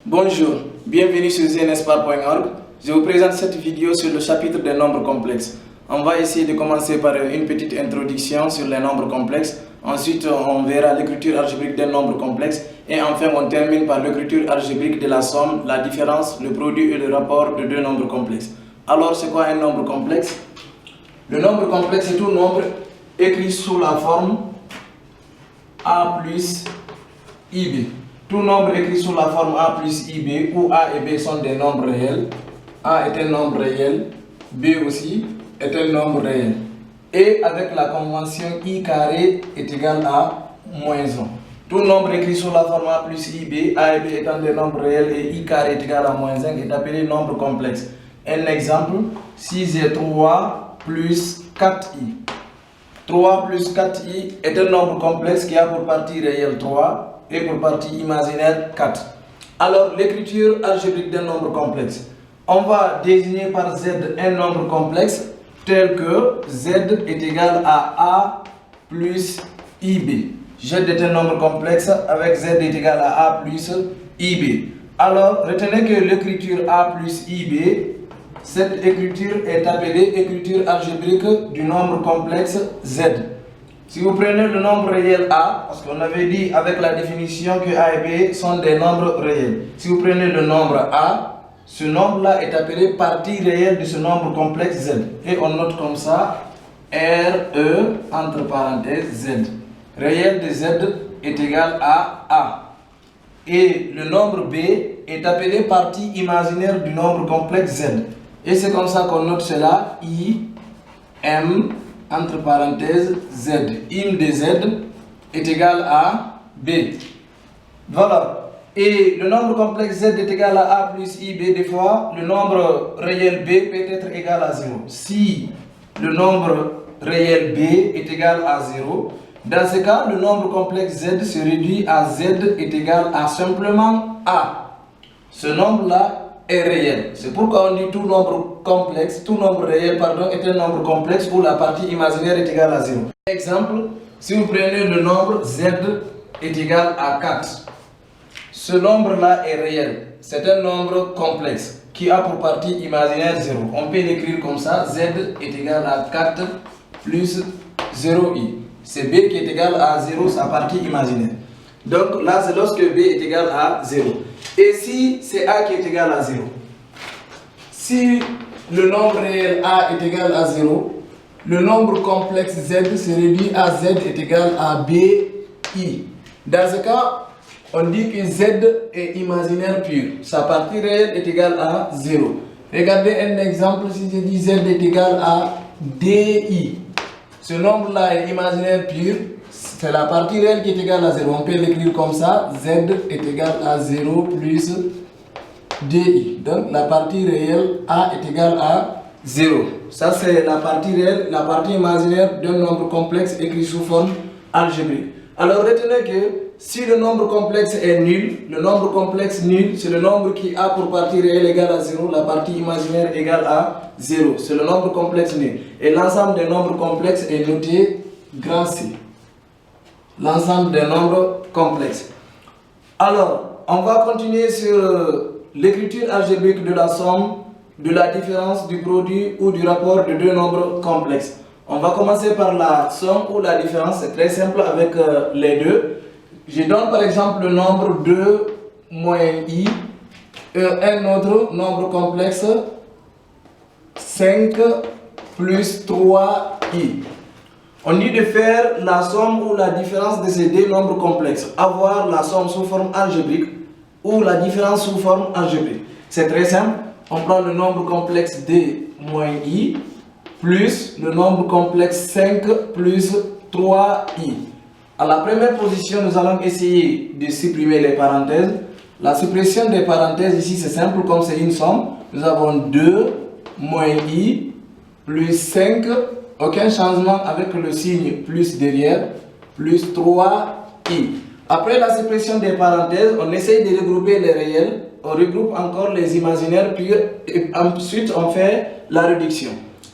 Bonjour, bienvenue sur znspa.org. Je vous présente cette vidéo sur le chapitre des nombres complexes. On va essayer de commencer par une petite introduction sur les nombres complexes. Ensuite, on verra l'écriture algébrique d'un nombre complexe. Et enfin, on termine par l'écriture algébrique de la somme, la différence, le produit et le rapport de deux nombres complexes. Alors, c'est quoi un nombre complexe? Le nombre complexe est tout nombre écrit sous la forme A plus IB. Tout nombre écrit sous la forme A plus IB, où A et B sont des nombres réels. A est un nombre réel, B aussi est un nombre réel. Et avec la convention I carré est égal à moins 1. Tout nombre écrit sous la forme A plus IB, A et B étant des nombres réels et I carré est égal à moins 1 est appelé nombre complexe. Un exemple, si j'ai 3 plus 4i. 3 plus 4i est un nombre complexe qui a pour partie réelle 3 et pour partie imaginaire 4. Alors, l'écriture algébrique d'un nombre complexe. On va désigner par Z un nombre complexe tel que Z est égal à A plus IB. Z est un nombre complexe avec Z est égal à A plus IB. Alors, retenez que l'écriture A plus IB, cette écriture est appelée écriture algébrique du nombre complexe Z. Si vous prenez le nombre réel A, parce qu'on avait dit avec la définition que A et B sont des nombres réels. Si vous prenez le nombre A, ce nombre-là est appelé partie réelle de ce nombre complexe Z. Et on note comme ça, RE entre parenthèses Z. Réel de Z est égal à A. Et le nombre B est appelé partie imaginaire du nombre complexe Z. Et c'est comme ça qu'on note cela, I, M, entre parenthèses, Z. IM de Z est égal à B. Voilà. Et le nombre complexe Z est égal à A plus IB. Des fois, le nombre réel B peut être égal à 0. Si le nombre réel B est égal à 0, dans ce cas, le nombre complexe Z se réduit à Z est égal à simplement A. Ce nombre-là est réel. C'est pourquoi on dit tout nombre complexe, tout nombre réel, pardon, est un nombre complexe où la partie imaginaire est égale à 0. Exemple, si vous prenez le nombre Z est égal à 4. Ce nombre-là est réel. C'est un nombre complexe qui a pour partie imaginaire 0. On peut l'écrire comme ça, Z est égal à 4 plus 0i. C'est B qui est égal à 0, sa partie imaginaire. Donc là, c'est lorsque B est égal à 0. Et si c'est A qui est égal à 0, si le nombre réel A est égal à 0, le nombre complexe Z se réduit à Z est égal à BI. Dans ce cas, on dit que Z est imaginaire pur. Sa partie réelle est égale à 0. Regardez un exemple, si je dis Z est égal à DI. Ce nombre-là est imaginaire pur. C'est la partie réelle qui est égale à 0. On peut l'écrire comme ça. Z est égal à 0 plus DI. Donc la partie réelle A est égale à 0. Ça c'est la partie réelle, la partie imaginaire d'un nombre complexe écrit sous forme algébrique. Alors retenez que si le nombre complexe est nul, le nombre complexe nul, c'est le nombre qui a pour partie réelle égale à 0, la partie imaginaire égale à 0. C'est le nombre complexe nul. Et l'ensemble des nombres complexes est noté grand C. L'ensemble des nombres complexes. Alors, on va continuer sur l'écriture algébrique de la somme, de la différence, du produit ou du rapport de deux nombres complexes. On va commencer par la somme ou la différence, c'est très simple avec les deux. Je donne par exemple le nombre 2 moins i et un autre nombre complexe 5 plus 3i. On dit de faire la somme ou la différence de ces deux nombres complexes. Avoir la somme sous forme algébrique ou la différence sous forme algébrique. C'est très simple. On prend le nombre complexe d moins i plus le nombre complexe 5 plus 3i. À la première position, nous allons essayer de supprimer les parenthèses. La suppression des parenthèses ici, c'est simple, comme c'est une somme. Nous avons 2 moins i plus 5, aucun changement avec le signe plus derrière, plus 3i. Après la suppression des parenthèses, on essaye de regrouper les réels, on regroupe encore les imaginaires, puis ensuite on fait la réduction.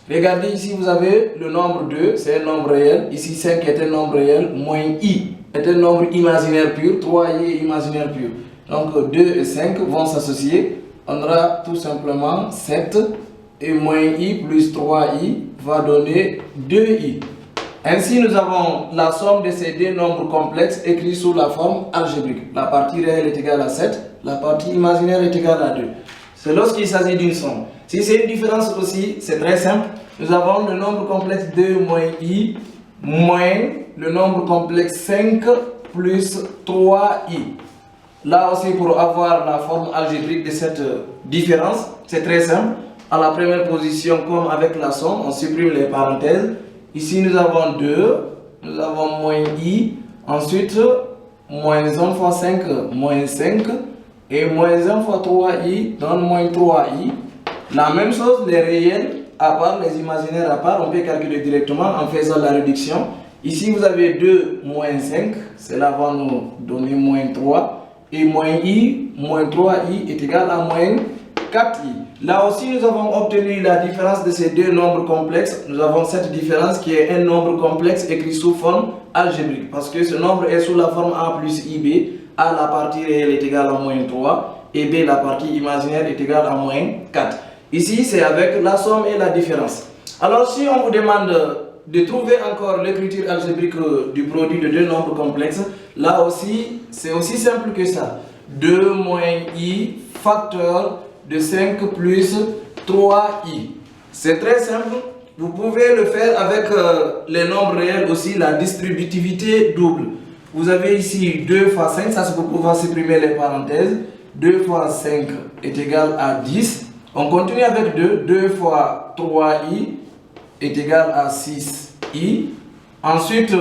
Regardez ici, vous avez le nombre 2, c'est un nombre réel. Ici, 5 est un nombre réel, moins i est un nombre imaginaire pur, 3i est imaginaire pur. Donc 2 et 5 vont s'associer. On aura tout simplement 7 et moins i plus 3i va donner 2i. Ainsi, nous avons la somme de ces deux nombres complexes écrits sous la forme algébrique. La partie réelle est égale à 7, la partie imaginaire est égale à 2. C'est lorsqu'il s'agit d'une somme. Si c'est une différence aussi, c'est très simple. Nous avons le nombre complexe 2 moins i moins le nombre complexe 5 plus 3i. Là aussi, pour avoir la forme algébrique de cette différence, c'est très simple. À la première position, comme avec la somme, on supprime les parenthèses. Ici, nous avons 2, nous avons moins i, ensuite, moins 1 fois 5, moins 5, et moins 1 fois 3i donne moins 3i. La même chose, les réels à part, les imaginaires à part, on peut calculer directement en faisant la réduction. Ici, vous avez 2 moins 5, cela va nous donner moins 3. Et moins i, moins 3i est égal à moins 4i. Là aussi, nous avons obtenu la différence de ces deux nombres complexes. Nous avons cette différence qui est un nombre complexe écrit sous forme algébrique. Parce que ce nombre est sous la forme a plus ib. A, la partie réelle est égale à moins 3. Et b, la partie imaginaire est égale à moins 4. Ici, c'est avec la somme et la différence. Alors, si on vous demande de trouver encore l'écriture algébrique du produit de deux nombres complexes, là aussi, c'est aussi simple que ça. 2 moins i facteur de 5 plus 3i. C'est très simple. Vous pouvez le faire avec les nombres réels aussi, la distributivité double. Vous avez ici 2 fois 5, ça c'est pour pouvoir supprimer les parenthèses. 2 fois 5 est égal à 10. On continue avec 2. 2 fois 3i est égal à 6i. Ensuite,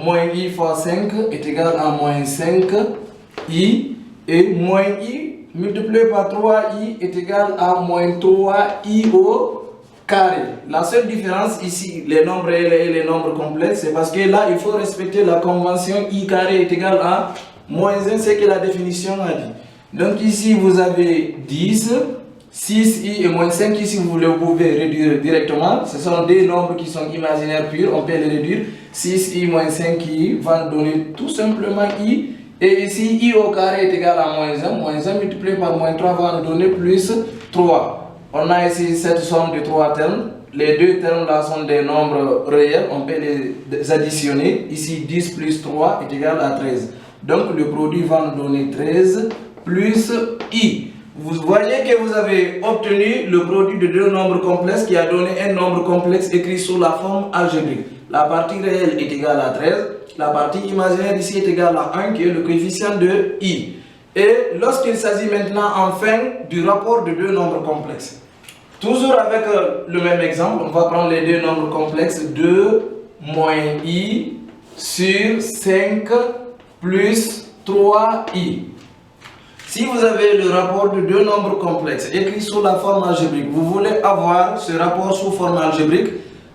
moins i fois 5 est égal à moins 5i. Et moins i multiplié par 3i est égal à moins 3i au carré. La seule différence ici, les nombres réels et les nombres complexes, c'est parce que là, il faut respecter la convention i carré est égal à moins 1, c'est que la définition a dit. Donc ici, vous avez 10, 6i et moins 5. Ici, vous pouvez réduire directement. Ce sont des nombres qui sont imaginaires purs, on peut les réduire. 6i moins 5i va donner tout simplement i. Et ici, i au carré est égal à moins 1. Moins 1 multiplié par moins 3 va nous donner plus 3. On a ici cette somme de 3 termes. Les deux termes là sont des nombres réels. On peut les additionner. Ici, 10 plus 3 est égal à 13. Donc, le produit va nous donner 13 plus i. Vous voyez que vous avez obtenu le produit de deux nombres complexes qui a donné un nombre complexe écrit sous la forme algébrique. La partie réelle est égale à 13. La partie imaginaire ici est égale à 1 qui est le coefficient de i. Et lorsqu'il s'agit maintenant enfin du rapport de deux nombres complexes. Toujours avec le même exemple, on va prendre les deux nombres complexes 2 moins i sur 5 plus 3i. Si vous avez le rapport de deux nombres complexes écrit sous la forme algébrique, vous voulez avoir ce rapport sous forme algébrique,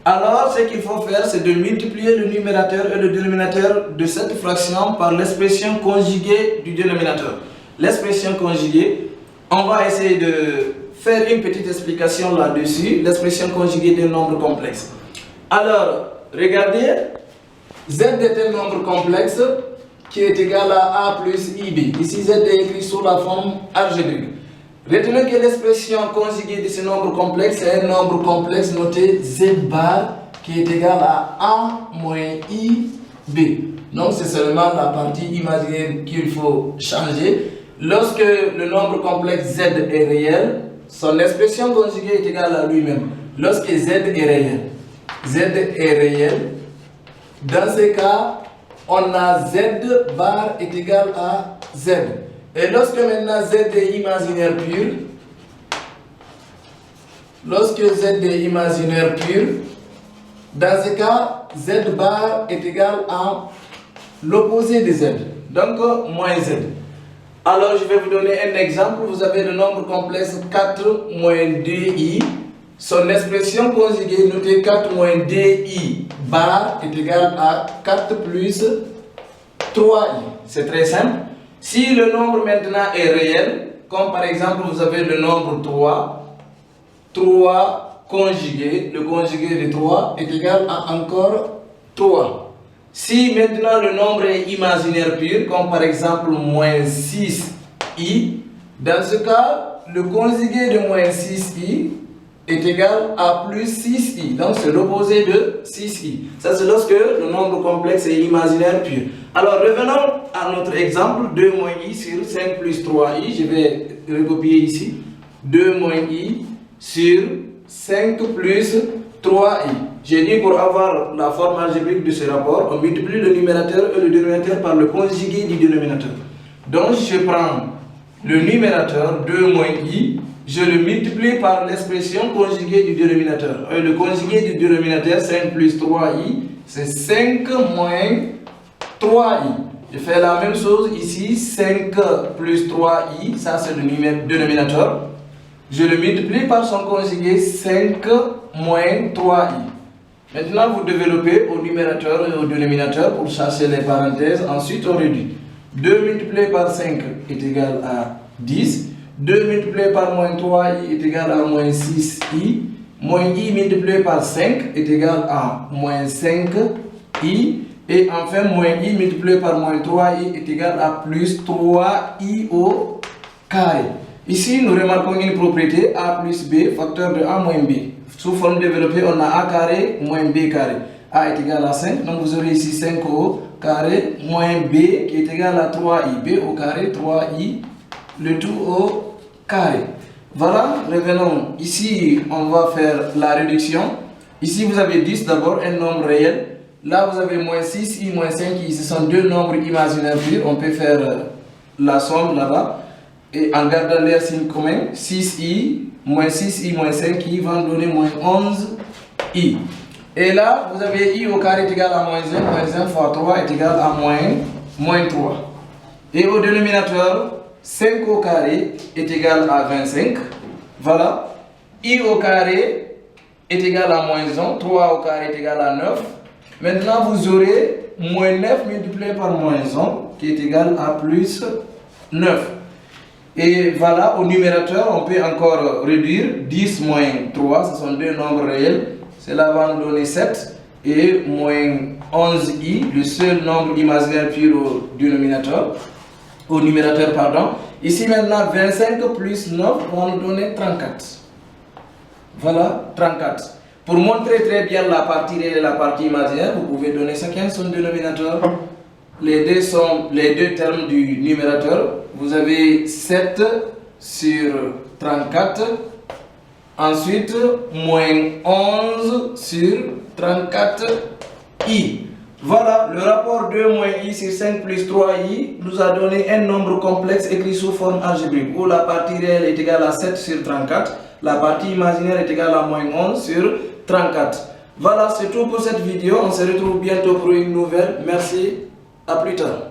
alors ce qu'il faut faire, c'est de multiplier le numérateur et le dénominateur de cette fraction par l'expression conjuguée du dénominateur. L'expression conjuguée, on va essayer de faire une petite explication là-dessus, l'expression conjuguée d'un nombre complexe. Alors, regardez, z est un nombre complexe qui est égal à a plus ib. Ici, z est écrit sous la forme algébrique. Retenez que l'expression conjuguée de ce nombre complexe est un nombre complexe noté z bar qui est égal à a moins ib. Donc, c'est seulement la partie imaginaire qu'il faut changer. Lorsque le nombre complexe z est réel, son expression conjuguée est égale à lui-même. Lorsque z est réel, dans ce cas, on a z bar est égal à z. Et lorsque maintenant z est imaginaire pur, dans ce cas, z bar est égal à l'opposé de z, donc moins z. Alors je vais vous donner un exemple. Vous avez le nombre complexe 4 moins 2i. Son expression conjuguée notée 4 moins 2i bar est égal à 4 plus 3i. C'est très simple. Si le nombre maintenant est réel, comme par exemple vous avez le nombre 3 conjugué, le conjugué de 3 est égal à encore 3. Si maintenant le nombre est imaginaire pur, comme par exemple moins 6i i. Dans ce cas, le conjugué de moins 6i est égal à plus 6i. Donc c'est l'opposé de 6i. Ça c'est lorsque le nombre complexe est imaginaire pur. Alors revenons à notre exemple 2 moins i sur 5 plus 3i. Je vais recopier ici. 2 moins i sur 5 plus 3i. J'ai dit pour avoir la forme algébrique de ce rapport, on multiplie le numérateur et le dénominateur par le conjugué du dénominateur. Donc je prends le numérateur 2 moins i, je le multiplie par l'expression conjuguée du dénominateur. Et le conjugué du dénominateur 5 plus 3i, c'est 5 moins 3i. Je fais la même chose ici, 5 plus 3i, ça c'est le dénominateur. Je le multiplie par son conjugué 5 moins 3i. Maintenant, vous développez au numérateur et au dénominateur pour chercher les parenthèses. Ensuite, on réduit. 2 multiplié par 5 est égal à 10. 2 multiplié par moins 3i est égal à moins 6i. Moins i multiplié par 5 est égal à moins 5i. Et enfin, moins i multiplié par moins 3i est égal à plus 3i au carré. Ici, nous remarquons une propriété a plus b, facteur de a moins b. Sous forme développée, on a a carré moins b carré. A est égal à 5, donc vous aurez ici 5 au carré moins b qui est égal à 3i. b au carré, 3i, le tout au carré. Voilà, revenons. Ici, on va faire la réduction. Ici, vous avez 10 d'abord, un nombre réel. Là, vous avez moins 6i, moins 5i. Ce sont deux nombres imaginaires purs. On peut faire la somme là-bas. Et en gardant les signes communs, 6i, moins 5i va donner moins 11i. Et là, vous avez i au carré est égal à moins 1 fois 3 est égal à moins 3. Et au dénominateur, 5 au carré est égal à 25. Voilà. I au carré est égal à moins 1, 3 au carré est égal à 9. Maintenant, vous aurez moins 9 multiplié par moins 1 qui est égal à plus 9. Et voilà, au numérateur, on peut encore réduire 10 moins 3, ce sont deux nombres réels. Cela va nous donner 7 et moins 11i, le seul nombre imaginaire pur au numérateur, pardon. Ici maintenant, 25 plus 9 va nous donner 34. Voilà, 34. Pour montrer très bien la partie réelle et la partie imaginaire, vous pouvez donner chacun son dénominateur. Les deux termes du numérateur. Vous avez 7 sur 34. Ensuite, moins 11 sur 34i. Voilà, le rapport 2 moins i sur 5 plus 3i nous a donné un nombre complexe écrit sous forme algébrique où la partie réelle est égale à 7 sur 34, la partie imaginaire est égale à moins 11 sur 34. Voilà, c'est tout pour cette vidéo. On se retrouve bientôt pour une nouvelle. Merci, à plus tard.